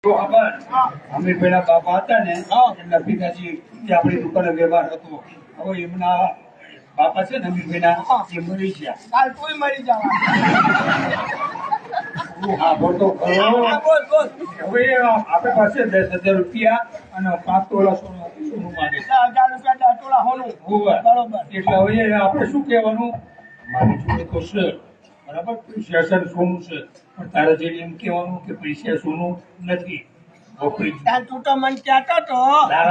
તો ખબર અમીરભાઈના બાપા હતા ને એમના પિતાજી જે આપણી દુકાને વ્યવહાર હતો હવે એમના બાપા છે ને અમીરભાઈના એ મરી ગયા કાલ તું મરી જવા. હા બોલતો બોલ બોલ. હવે આપણી પાસે 10,000 રૂપિયા અને 5 તોલા સોનું માંગે 10,000 રૂપિયા ટોળા હોનું. બરોબર. એટલે હવે આપણે શું કહેવાનું મારી જોડે તો છે બરાબર પૈસા છે ને સોનું છે પણ તારે જે એમ કહેવાનું કે પૈસા સોનું નથી વપરી ગયું. ત્યાં તું તો મને કહેતો તો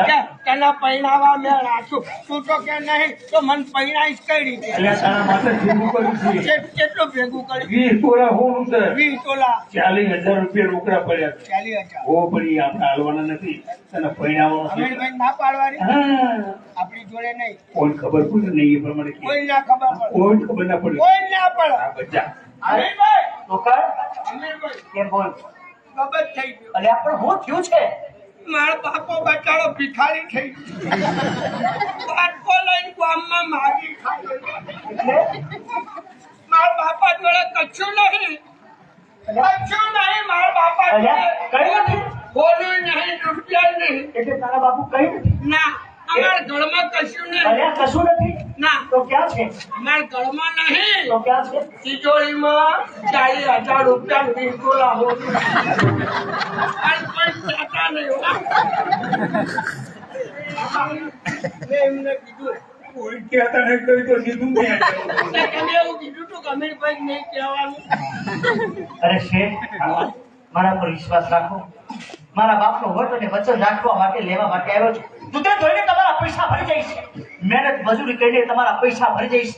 કે તને પૈણાવા મેં રાખ્યું. તું તો કે નહીં તો મને પૈણાઈશ કઈ રીતે? એટલે તારા માટે ભેગું કર્યું છે કેટલું ભેગું કર્યું? 20 તોલા સોનું છે 20 તોલા 40,000 રૂપિયા રોકડા પડ્યા છે 40,000. હો પડી આપણે હાલવાના નથી તને પૈણાવવાનો છે. અમીરભાઈ ના પાડવાની હા આપણી જોડે નહીં. કોઈ ખબર પડે નહીં એ પ્રમાણે કે કોઈ ના ખબર પડે. કોઈ ખબર ના પડે કોઈ ના પડે. આ બધા અમીરભાઈ તો કર અમીરભાઈ કેમ બોલ ખબર થઈ ગયું. અલ્યા પણ હું થયું છે મારો બાપો બચારો ભિખારી થઈ ગયો. બાટકો લઈને ગામમાં માગી ખાઈ ગયો. મારા બાપા જોડે કશું નહીં. કશું નહીં મારા બાપા અલ્યા જોડે. કઈ નથી બોલું નહીં રૂપિયા નહીં. એટલે તારા બાપુ કઈ નથી ના અમારા ઘરમાં કશું નહીં. અલ્યા કશું નથી ના તો ક્યાં છે અમારા ઘરમાં નહીં. તો ક્યાં છે તિજોરીમાં 40,000 રૂપિયા 20 તોલા હોય. અને કોઈ કહેતા નહીં હો. મેં એમને કીધું કોઈ કહેતા નહીં કહ્યું તો સીધું મેં કે તમે એવું કીધું તું કે અમીરભાઈ નહીં કહેવાનું. અરે શેઠ મારા પર વિશ્વાસ રાખો મારા બાપનો વટ અને વચન રાખવા માટે લેવા માટે આવ્યો છું દૂધે ધોઈને તમારા પૈસા ભરી જઈશ મહેનત મજૂરી કરીને તમારા પૈસા ભરી જઈશ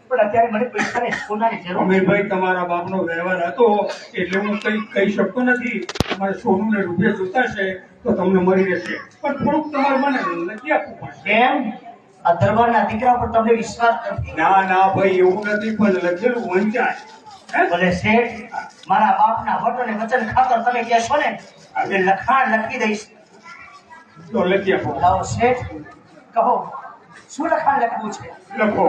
પણ અત્યારે મને પૈસાની સોનાની જરૂર છે. અમીરભાઈ તમારા બાપનો વ્યવહાર હતો એટલે હું કઈ કહી શકતો નથી તમારે સોનું ને રૂપિયા જોતા છે તો તમને મળી રહેશે પણ થોડુંક તમારે મને નથી આપવું પડશે. કેમ આ દરબારના દીકરા પર તમને વિશ્વાસ નથી ના ના ભાઈ એવું નથી પણ લખેલું વંચાય હે? ભલે શેઠ મારા બાપના વટ અને વચન ખાતર તમે કહેશો ને એટલે લખાણ લખી દઈશ તો લખી આપો લાવો શેઠ કહો શું લખાણ લખવું છે લખો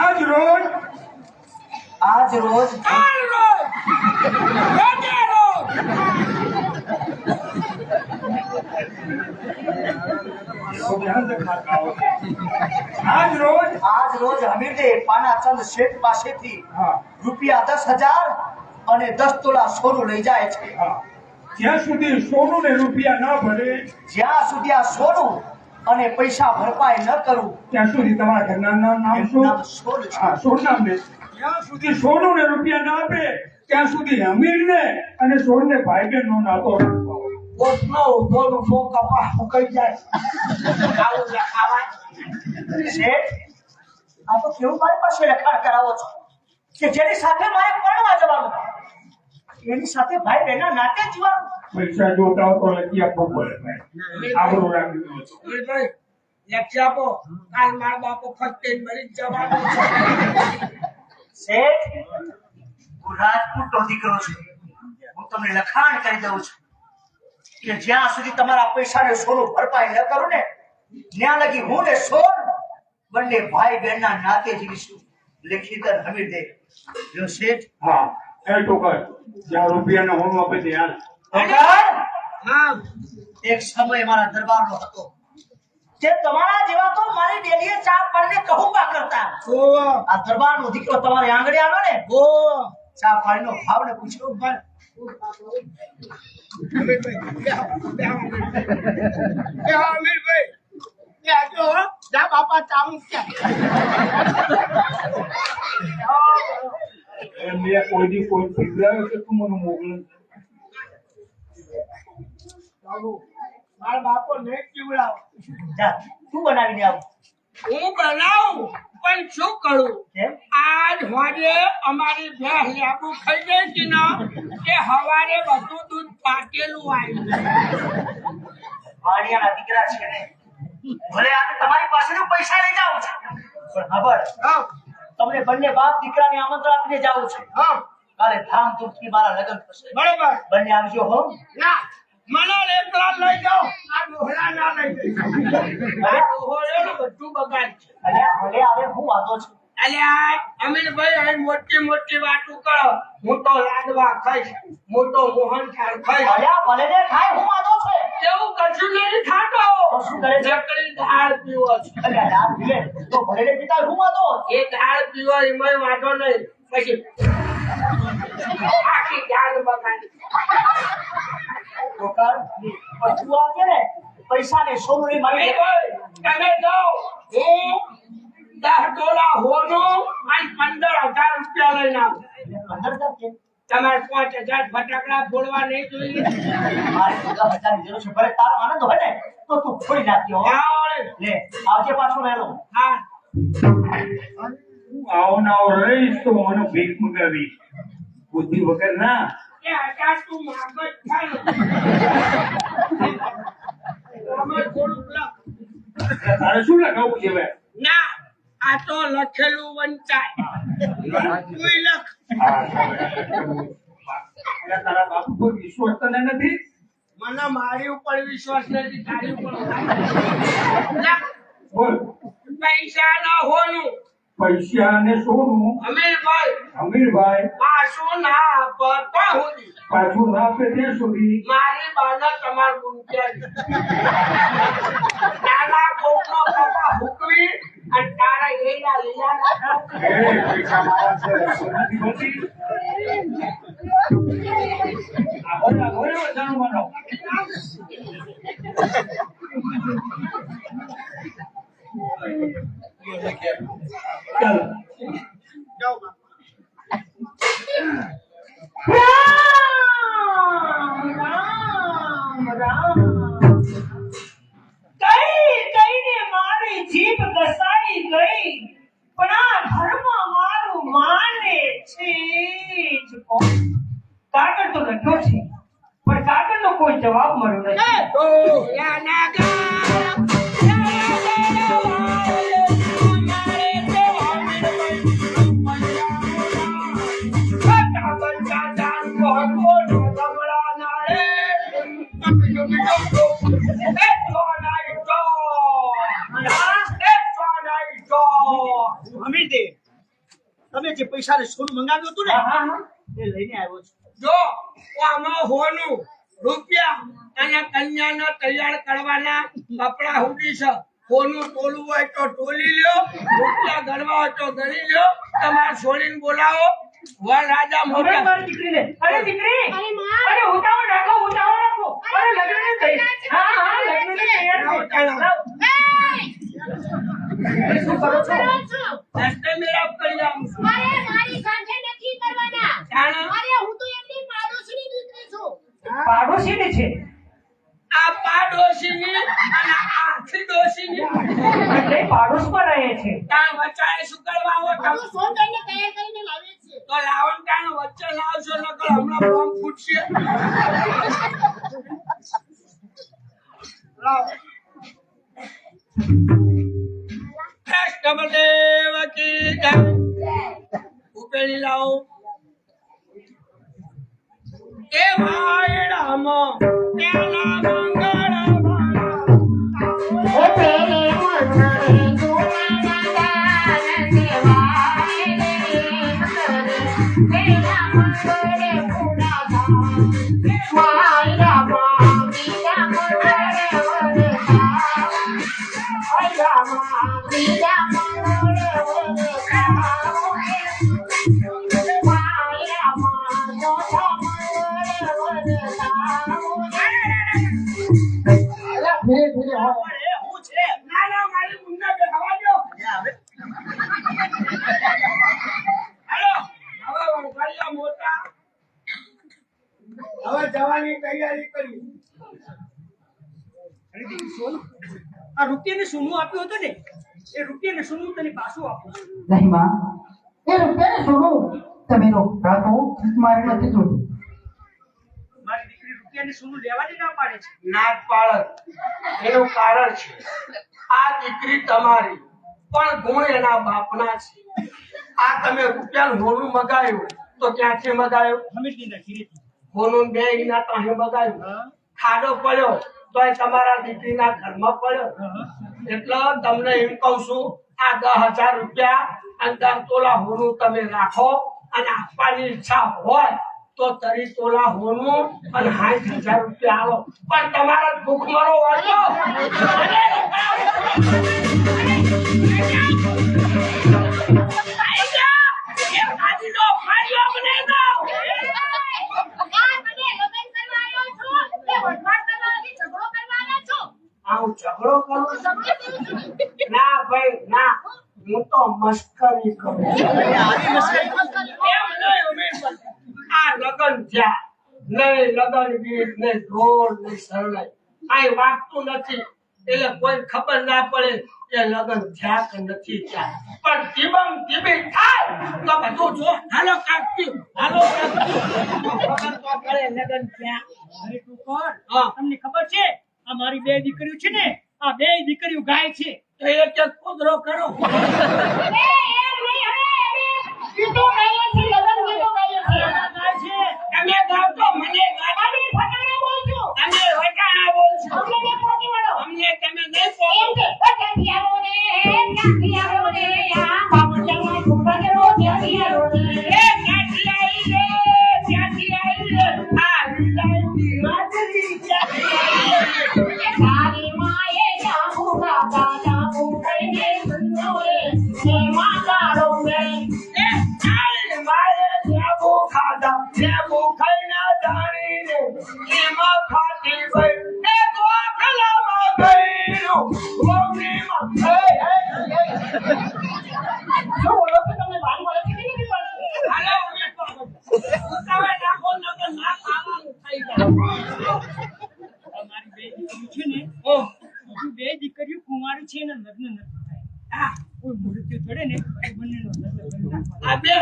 આજ રોજ આજ રોજ કાલ રોજ, રોજે રોજ. આજ રોજ આજ રોજ હમીરદે પાનાચંદ શેઠ પાસેથી હા રૂપિયા 10,000 અને 10 તોલા સોનું લઈ જાય છે હા જ્યાં સુધી સોનું ને રૂપિયા ના ભરે જ્યાં સુધી આ સોનું અને પૈસા ભરપાઈ ન કરું ત્યાં સુધી તમારા ઘરના નામ એનું શું નામ સોન છે. હા સોનામ ને જ્યાં સુધી સોનું ને રૂપિયા ના આપે ત્યાં સુધી અમીર ને અને સોન ને ભાઈ બહેન નો નાતો રાખવો. પોતનો ઉભોનું ફો કપા સુકાઈ જાય. આવું લખાવાય. શેઠ આ તો કેવું મારી પાસે લખાણ કરાવો છો કે જેની સાથે મારે પરણવા જવાનું એની સાથે ભાઈ બહેનના નાતે જીવાનું પૈસા જોતા હો તો લખી આપવું પડે ભાઈ આબરૂ રાખવી હોય તો. અમીરભાઈ લખી આપો. કાલ મારા બાપો ફટકે મરી જ જવાનો છે. શેઠ હું રાજપૂતનો દીકરો છું હું તમને લખાણ કરી દઉં છું કે જ્યાં સુધી તમારા પૈસાને સોનું ભરપાઈ ન કરું ને ત્યાં લગી હું ને સોન બંને ભાઈ બહેનના નાતે જીવીશું લેખિત હમીર દે જો શેઠ હા એ ટોકર જ્યાં રૂપિયા ને હોનું આપે ત્યાં અગર હા એક સમય મારા દરબારનો હતો જે તમારા જેવા તો મારી ડેલીએ ચા પાડીને કહુંબા કરતા ઓ આ દરબારનો દીકરો તમારી આંગણે આવ્યો ને ઓ ચા પાણીનો ભાવ ને પૂછ્યો પણ અમીરભાઈ બેસો હો. જા બાપા ચાવું ક્યાં મેં કોઈ દી કોઈ ફીવડાવ્યો કે તું મને મોકલે મારા બાપો નહીં પીવડાવો. જા તું બનાવીને આવ હું બનાવું પણ શું કરું? કેમ આજ હોજે અમારી ભેંસ લેબુ ખાઈ ગઈ હતી ને કે હવારે બધું દૂધ પાકેલું આવ્યું. વાણિયાના દીકરા છે ને ભલે આજે તમારી પાસેથી પૈસા લઈ જાવ છે પણ ખબર હા તમને બંને બાપ દીકરાને આમંત્રણ આપીને જાવ છે હા કાલે ધામધૂમથી મારા લગ્ન થશે બરોબર. બંને આવજો હો ના મને એકલા લઈ જાઓ. આ ડોહલા ના લઈ જઈ. આ ડોહલો ને બધું બગાડ છે. અને હવે હવે હું વાંધો છું અલ્યા અમીરભાઈ અહીં મોટી મોટી વાતો કરો. હું તો લાડવા ખાઈશ, હું તો મોહનથાળ ખાઈશ. અલ્યા ભલે ને ખાય હું વાંધો છે એવું કશું નહીં થાતો. તો શું કરે છે નકલી દાળ પીવો છે. અલ્યા દાળ પીવે તો ભલે ને પિતા હું વાંધો એ દાળ પીવો એમાંય વાંધો નહીં. પછી આખી દાળ બગાડી. કોકર તું આવજે ને પૈસા ને સોનું લઈ મારી અમીરભાઈ, તમે જાઓ. હું 10 તોલા હોનું અને 15,000 રૂપિયા લઈને આવું. અંદર જા કે તમારે 5,000 ફટાકડા ફોડવા નહીં જોઈએ. મારે 10,000 ની જરૂર છે ભલે તારો આનંદ હોય ને તો તું ફોડી નાખજો હો. લે આવજે પાછો વહેલો હા, આવો ને આવો રહીશ તો મને ભીખ મંગાવી બુદ્ધિ વગર ના. એ હટા તું માગજ થાય. આમાં થોડુંક લખ. તારે શું લગાવવું છે ભાઈ? ના, આ તો લખેલું વંચાય. તું લખ. તારા બાપુ પર વિશ્વાસ તને નથી? મને મારી ઉપર વિશ્વાસ નથી, તારી ઉપર લખ. બોલ. પૈસા ના હોનું પૈસા અને સોનું અમીરભાઈ અમીરભાઈ પાછું ના આપતો સુધી પાછું ના આપે ત્યાં સુધી મારી બાના તમાર ગુંજ્યા નાના કોકનો કપા હુકવી અને તારા એના લીલા એ પૈસા મારા છે સોનાથી બધી આવો જાણો માનો ચાલો જાઓ બાપા. રામ રામ કઈને મારી જીભ ઘસાઈ ગઈ પણ આ ધર્મ મારું માને છે જ કોણ? કાગળ તો લખ્યો છે પણ કાગળનો કોઈ જવાબ મળ્યો નથી તો યાના ગા તમે જે પૈસા ને સોનું મંગાવ્યું હતું ને એ લઈને આવ્યો છું જો આમાં હોનું રૂપિયા અને કન્યાનો તૈયાર કરવાના કપડા હુડી છે. હોનું તોલવું હોય તો તોલી લ્યો, રૂપિયા ગણવા હોય તો ગણી લ્યો. તમારે છોડીને બોલાવો. વર રાજા મોટા મારી દીકરીને અરે દીકરી અરે માં અરે ઉતાવળ રાખો અરે લગ્ન થઈ હા લગ્ન તૈયાર ચાલો. શું કરો છો રસ્તે મેળાપ કરી આવું છું. અરે મારી સાથે નથી કરવાના. જાણો? અરે હું તો એમની પાડોશીની દીકરી છું. પાડોશીને છે આ પાડોશીની અને આખી ડોશીની એટલે પાડોશમાં રહે છે તાણ વચાએ શું કરવા આવો હું તમે? સોનદાઈને તૈયાર કરીને લાવી છે. તો લાવણ તાણ વચ્ચે લાવશો નકર હમણાં બોમ્બ ફૂટશે. લાવો. કૃષ્ણદેવ કી જય. ઉપેલી લાવો. એ ભાઈ રામ તેના મંગળ ઓ પેલે મંગળે ગુણાના દેવાય રે તેના મંગળે ગુણાના માયા બીજા મંગળે વરસા ઓયા બીજા મંગળે વરસા માયા મોટા મંગળે વરસા હું છે ના ના મારી મુન્ના બે હવા દો. હાલો હવે વણકારિયા મોટા હવે જવાની તૈયારી કરી. આ રૂપિયાને સોનું આપ્યું હતું ને એ રૂપિયાને સોનું તને પાછું આપું છું નહીં માં એ રૂપિયાને છોડો તમે રાખો મારે નથી જોતું મારી દીકરી રૂપિયાને સોનું લેવાની ના પાડે છે નાક પાળક એનું કારણ છે આ દીકરી તમારી પણ ગુણ એના બાપના છે. આ તમે રૂપિયાનું હોનું મગાવ્યું તો ક્યાંથી મગાવ્યું? સમજી નથી હોનું બે ના ત્રણે મગાવ્યું. ખાડો પડ્યો તોય તમારા દીકરીના ઘરમાં પડ્યો. એટલે તમને એમ કહું છું આ 10,000 રૂપિયા અને 10 તોલા હોનું તમે રાખો અને આપવાની ઈચ્છા હોય તો 30 તોલા હોનું અને 60,000 રૂપિયા આલો પણ તમારા ભૂખમરો વાંચો હું ઝઘડો કરું છું? ના ભાઈ ના, હું તો મસ્કરી કરું છું. એમ નહીં ઉમેશભાઈ, આ લગન થયા નહીં લગન ગીત નહીં ઢોલ નહીં શરણાઈ કાંઈ વાગતું નથી એટલે કોઈ ખબર ના પડે કે લગન થયા કે નથી થયા પણ ધીબમ ધીબી થાય તો બધું જો હાલો કાઢતી હાલો ખબર તો પડે લગન થયા. અરે તું કોણ? હા. તમને ખબર છે આ મારી બે દીકરીઓ છે ને, આ બે દીકરીઓ ગાય છે. તો એક એક કુદરો કરો. ગાય છે. તમે ગાવ તો મને ગાવ. તમે વટાણા બોલશો. અમને તમે નહીં બોલો. એ ક્યાંથી આવી રે? ક્યાંથી આવી રે? આ લીલાની વાદળી ક્યાંથી આવી રે? એ ચાલ મારે લેબુ ખાધા, લેબુ ખાઈને જાણીને એમાં ખાતી ગઈ. એ ગોખલામાં ગયું, ગોખલીમાં હાલો, ઉતાવળ રાખો નકર ના ખાવાનું થઈ જાય. આ મારી બે દીકરીઓ છે ને, ઓહ, હજુ બે દીકરીઓ કુંવારી છે ને લગ્ન નથી થાય. આ કોઈ મૃત્યુ થડે ને પછી બંનેનો લગ્ન કરી નાખવાના. આ બે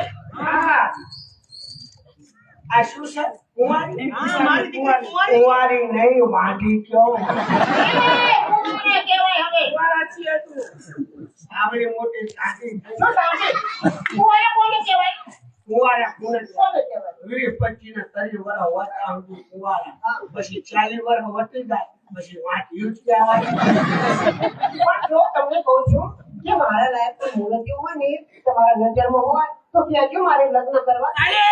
આ શું છે? કુંવારી? હા, મારી દીકરી કુંવારી. કુંવારી નહીં માંગી કયો કુંવારા છીએ તું. આવડી મોટી સાચી કુંવારા કુંવર 20-25 ને 30 વર્ષ હોતા સુધી કુંવારા, પછી 40 વર્ષ વટી જાય પછી વાત યુજ કહેવાય. તમને કહું છું કે મારા લાયક કોઈ મુહૂર્ત હોય ને તમારા નજરમાં હોય તો કહેજો મારે લગ્ન કરવા. અરે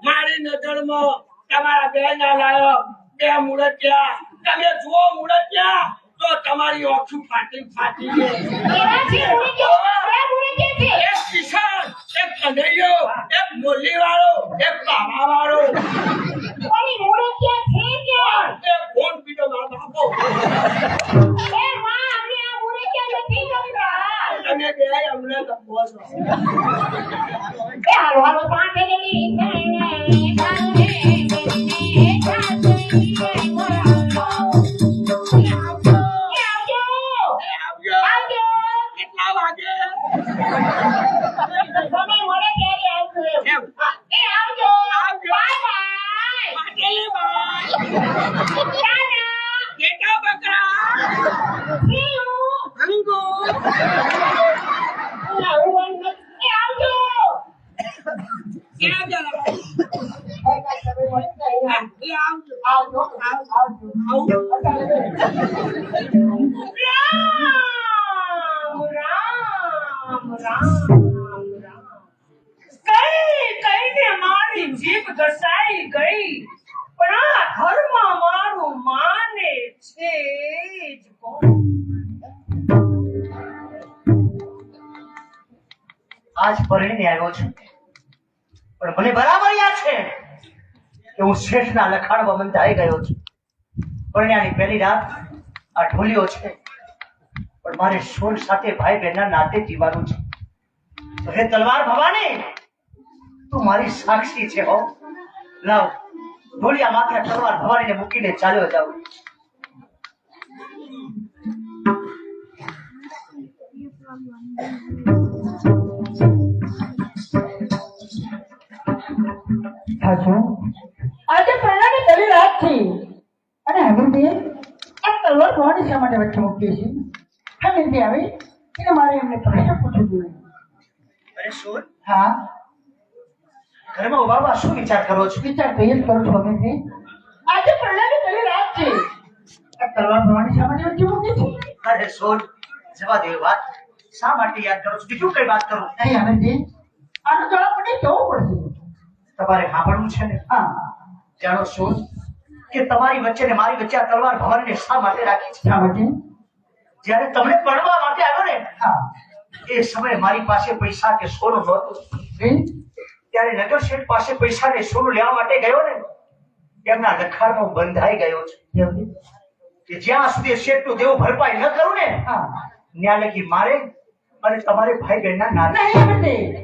મારી નજરમાં તમારા બે ના લાયો બે મુરતિયા, તમે જુઓ મુરતિયા તો તમારી ઓછું ફાટી ફાટી જાય. એક કિશન, એક કનૈયો, એક મોરલી વાળો, એક બાબા વાળો, એક ફોન પીધો મારો બાપો. તમે બે અમને ગમો છો. આવજો. કેટલા વાગે? એમ. આવજો. પાટેલી બાઈ. કેટલા બકરા? હંગો. ક્યાં જરા? આવજો. આવજો. કઈને મારી જીભ ઘસાઈ ગઈ, પણ આ ઘરમાં મારું માને છે જ કોણ? આજ પરણીને આવ્યો છું પણ મને બરાબર યાદ છે કે હું શેઠના લખાણમાં બંધાઈ ગયો છું. પરણ્યાની પહેલી રાત આ ઢોલિયો છે પણ મારે સોન સાથે ભાઈ બહેનના નાતે જીવાનું છે. તો હે તલવાર ભવાની, તું મારી સાક્ષી છે હો. લાવ ઢોલિયા માથે તલવાર ભવાનીને મૂકીને ચાલ્યો જાઉં. સાચું આજે પ્રણામી કરી રાત થી અને હમીરજી આ તલવાર ભવાની શા માટે વચ્ચે મૂકી છે? હમીરજી આવી એને મારે એમને પ્રશ્ન પૂછવું જોઈએ. અરે સોન, હા ઘરમાં ઉભા ઉભા શું વિચાર કરો છો? વિચાર તો એ જ કરું છું હમીરજી. આજે પ્રણામી કરી રાત છે આ તલવાર ભવાની શા માટે વચ્ચે મૂકી છે? અરે સોન, જવા દે વાત. શા માટે યાદ કરો છો? બીજું કઈ વાત કરું? નહીં હમીરજી, આનો જવાબ મને કહેવો પડશે. તમારે સાંભળવું છે ને? હા, જાણો છો કે તમારી વચ્ચે ને મારી વચ્ચે આ તલવાર ભવાનીને શા માટે રાખી છે? શા માટે? જ્યારે તમને પરણવા માટે આવ્યો ને, હા, એ સમયે મારી પાસે પૈસા કે સોનું નહોતું. ત્યારે નગર શેઠ પાસે પૈસા ને સોનું લેવા માટે ગયો ને, એમના લખાણમાં બંધાઈ ગયો છે એવું? કે જ્યાં સુધી શેઠનું દેવું ભરપાઈ ન કરું ને, હા. ત્યાં લગી મારે અને તમારે ભાઈ બહેનના નાના. નહીં હમીરજી,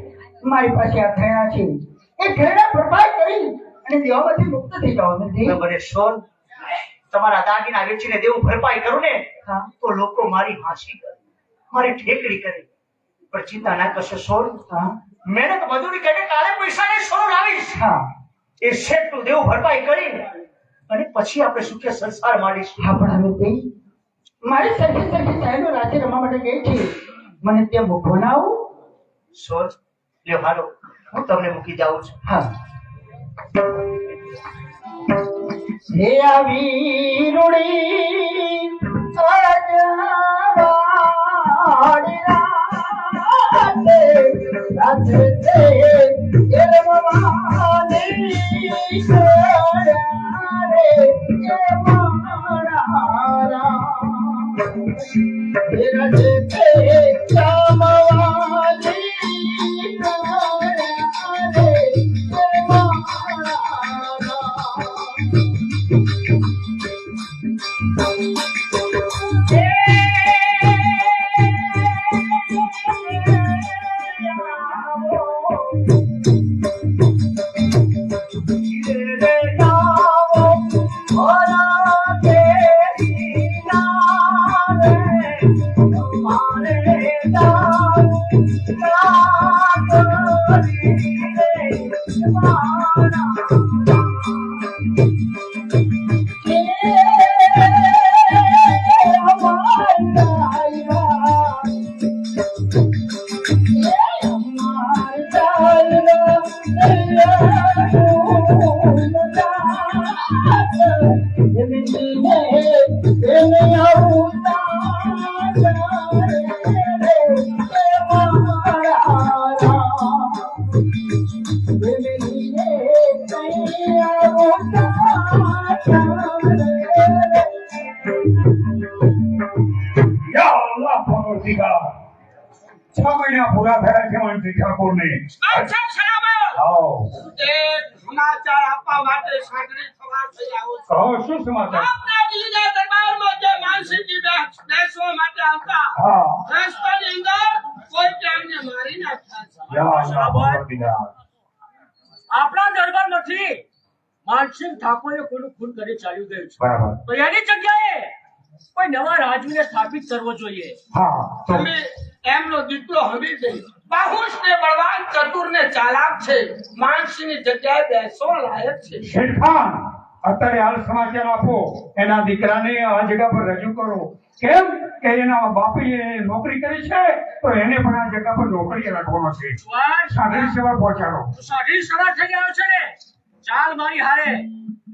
મારી પાસે આ ઘરેણા છે. એ ઘરેણા ભરપાઈ કરી અને દેવામાંથી મુક્ત થઈ જાઓ હમીરજી. બને સોન તમારા દાગીના વેચીને દેવું ભરપાઈ કરું ને, હા, તો લોકો મારી હાંસી કરે, મારી ઠેકડી કરે. પણ ચિંતા ના કરશો સોન, હા, મહેનત મજૂરી કરીને કાલે પૈસા ને સોનું લાવીશ. હા, એ શેઠનું દેવું ભરપાઈ કરી અને પછી આપણે સુખે સંસાર માંડીશું. હા. પણ હમીરજી, મારી સરખી સરખી સાહેબો રાતે રમવા માટે ગઈ છે. મને ત્યાં મૂકવો ના આવું? સોન લ્યો હાલો, હું તમને મૂકી જાઉં છું. હા. હે આવી રૂડી અજવાળી રાતે, રાતે તે ગરમવાની કળા રે એ મારા રામ. હે રાતે તે જામવાની કળા રે એ મારા રામ. યા અલ્લાહ પરવરદિગાર, 6 મહિના પૂરા થયા છે મનસી ઠાકોરને. અચ્છા સલામત. આવો, એ સમાચાર આપવા માટે સાંકળી સવાર થઈ આવો છો. કહો શું સમાચાર? આપના દિલ્હીના દરબારમાં જે માનસિંહજી બેસવા માટે આવતા, હા, રસ્તાની અંદર કોઈ તેમને મારી નાખ્યા છે. યા અલ્લાહ પરવરદિગાર. આપણા દરબારમાંથી માનસિંહ ઠાકોરે કોઈનું ખૂન કરી ચાલ્યું ગયું છે. બરાબર. તો એની જગ્યાએ કોઈ નવા રાજવીને સ્થાપિત કરવો જોઈએ. હા, તો તમે એમનો દીકરો હમીરજી બાહુશ ને બળવાન ચતુર ને ચાલાક છે. માનસિંહની જગ્યાએ બેસવા લાયક છે. શેરખાન, અત્યારે હાલ સમાચાર આપો, એના દીકરાને આ જગ્યા પર રજૂ કરો. કેમ કે એના બાપે નોકરી કરી છે, તો એને પણ આ જગ્યા પર નોકરી રાખવાનો છે. સાંકળી સવાર પહોંચાડો. સાઢી સવાર થઈ ગયો છે ને, ચાલ મારી હારે.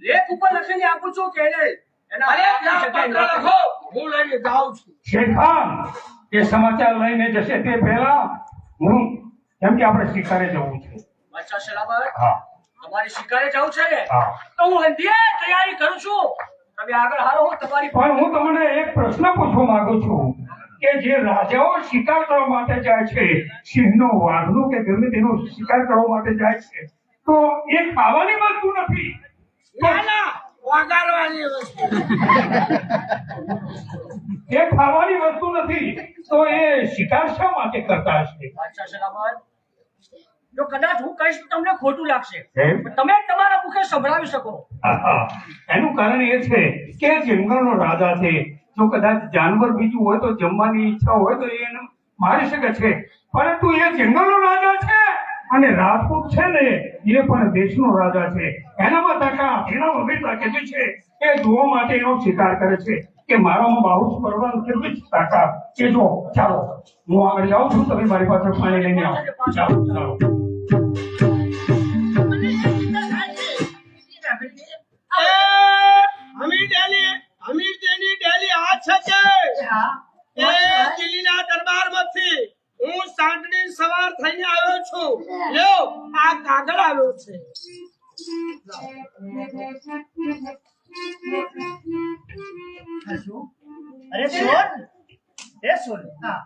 લેખ ઉપર લખીને આપું છું કે એને એના અરે બાપની ત્યાં જગ્યાએ પત્ર લખો, હું લઈને જાઉં છું. શેરખાન એ સમાચાર લઈને જશે તે પહેલા હું, કેમ કે આપણે શિકારે જવું છે. અચ્છા સલામત, હા, તમારી શિકારે જવું છે ને, હા. તો હું હંધીએ તૈયારી કરું છું. તમે આગળ હાલો, હું તમારી પણ હું તમને એક પ્રશ્ન પૂછવા માંગુ છું કે જે રાજાઓ શિકાર કરવા માટે જાય છે, સિંહનો, વાઘનો કે ગમે તેનો શિકાર કરવા માટે જાય છે, તો એ ખાવાની વસ્તુ નથી. ના ના, વગાડવાની વસ્તુ. એ ખાવાની વસ્તુ નથી, તો એ શિકાર શા માટે કરતા હશે? અચ્છા સલામત, જો કદાચ હું કહીશ તો તમને ખોટું લાગશે, કેમ? પણ તમે તમારા મુખે સંભળાવી શકો. આહા, એનું કારણ એ છે કે જંગલનો રાજા છે. જો કદાચ જાનવર બીજું હોય તો જમવાની ઈચ્છા હોય તો એને મારી શકે છે, પરંતુ એ જંગલનો રાજા છે અને રાજપૂત છે ને, એ પણ દેશનો રાજા છે. એનામાં તાકાત, એનામાં વીર તાકાત છે. એ જોવા માટે એનો શિકાર કરે છે કે મારામાં બાહુસ કરવાનું કેટલી તાકાત. એ જો, ચાલો હું આગળ જાઉં છું, તમે મારી પાસે પાણી લઈને આવો. ચાલો ચાલો. હમીરજીની ડેલી આ છે કે એ દિલ્હીના દરબારમાંથી છે અરે સોન, એ સોન, હા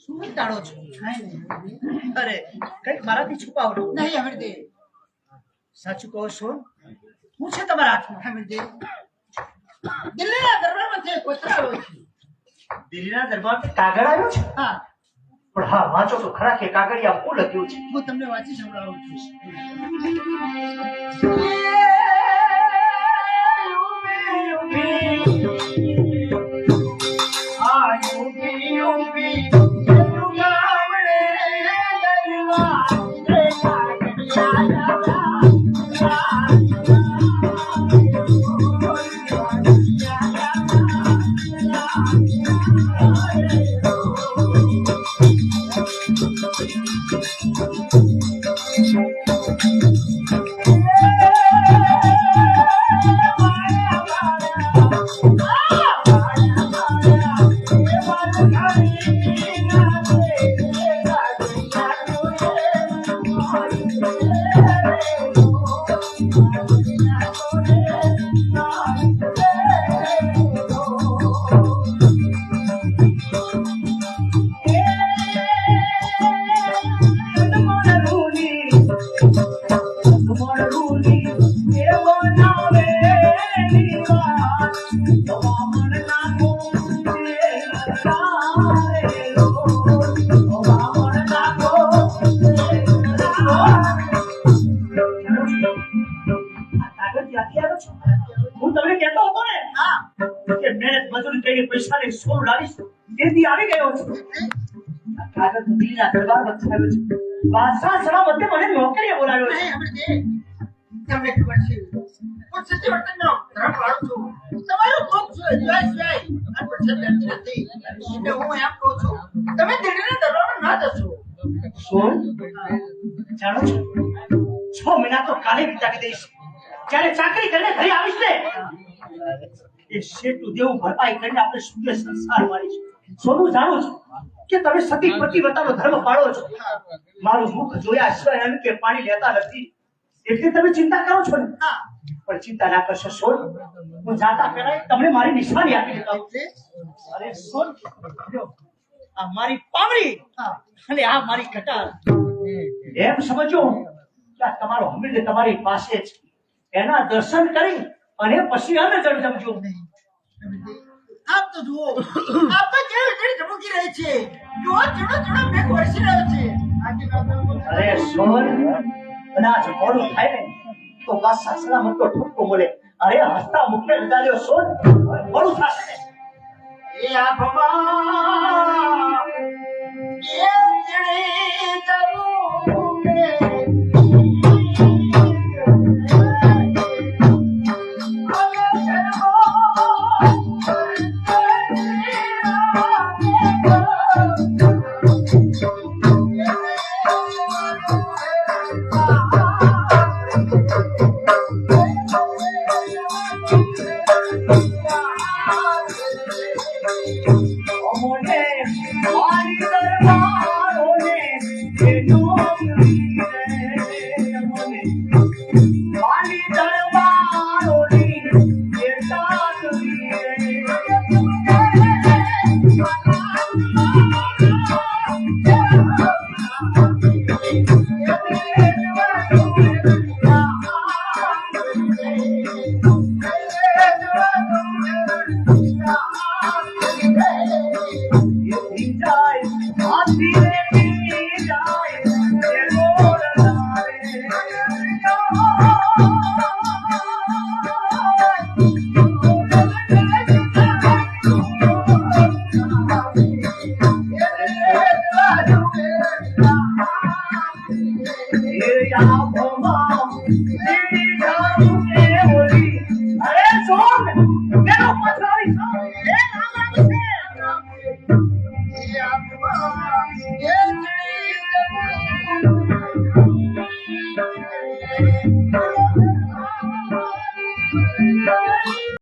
શું તાળો છો? અરે કઈક મારાથી છુપાવો નહીં અમરદેવ, સાચું કહો સોન, શું છે તમારા હાથમાં? અમરદેવ, દિલ્હીના દરબારમાંથી એક પત્ર આવ્યો છે. દિલ્હીના દરબારથી કાગળ આવ્યો છે? હા, પણ હા વાંચો તો ખરા કે કાગળિયા શું લખ્યું છે? હું તમને વાંચી સંભળાવું છું. હું તમને કહેતો હતો ને કે મહેનત મજૂરી કરીને પૈસાની સોળ લાવીશ, તેથી આવી ગયો છું. આ કાગળ દિલ્હીના દરબારમાં થયો છે. બાદશાહ સલામતે મને નોકરીએ બોલાવ્યો છે. નહીં અમરદેવ, તમને ખબર છે હું સત્યવર્તનનો ધર્મવાળો છું. તમારું કોક છે સિવાય આ પર છે નથી. એટલે હું એમ કહું છું તમે દિલ્હીના દરબારમાં ના જશો. સોળ જાણો છો 6 મહિના તો કાલે વિતાવી દઈશ. જ્યારે ચાકરી કરીને ઘરે આવીશ ને એ શેઠનું દેવું ભરપાઈ કરીને આપણે સુખે સંસાર મારીશું. સોનું જાણું છું કે તમે સતી પતિવ્રતાનો ધર્મ પાળો છો. મારું મુખ જોયા સિવાય એમ કે પાણી લેતા નથી, એટલે તમે ચિંતા કરો છો ને. પણ ચિંતા ના કરશો સોન, હું જાતા પહેલા તમને મારી નિશાની આપી દેતા હોઉં. અરે સોન, જો, આ મારી પાવડી અને આ મારી કટાર. એમ સમજો કે આ તમારો હમીર તમારી પાસે છે. એના દર્શન કરી અને પછી અમે જમજો. આપ તો જુઓ, આપ તો કેવી કેવી ચમકી રહી છે. જુઓ ચડો ચડો મેઘ વરસી રહ્યો છે. આજે અરે સોન, કદાચ મોડું થાય ને તો બાદશાહ સલામત તો ઠપકો મળે. અરે હસતા મુખે લગાડ્યો સોન, મોડું થશે ને. એ આભમાં એ જડી તરું મે Yeah.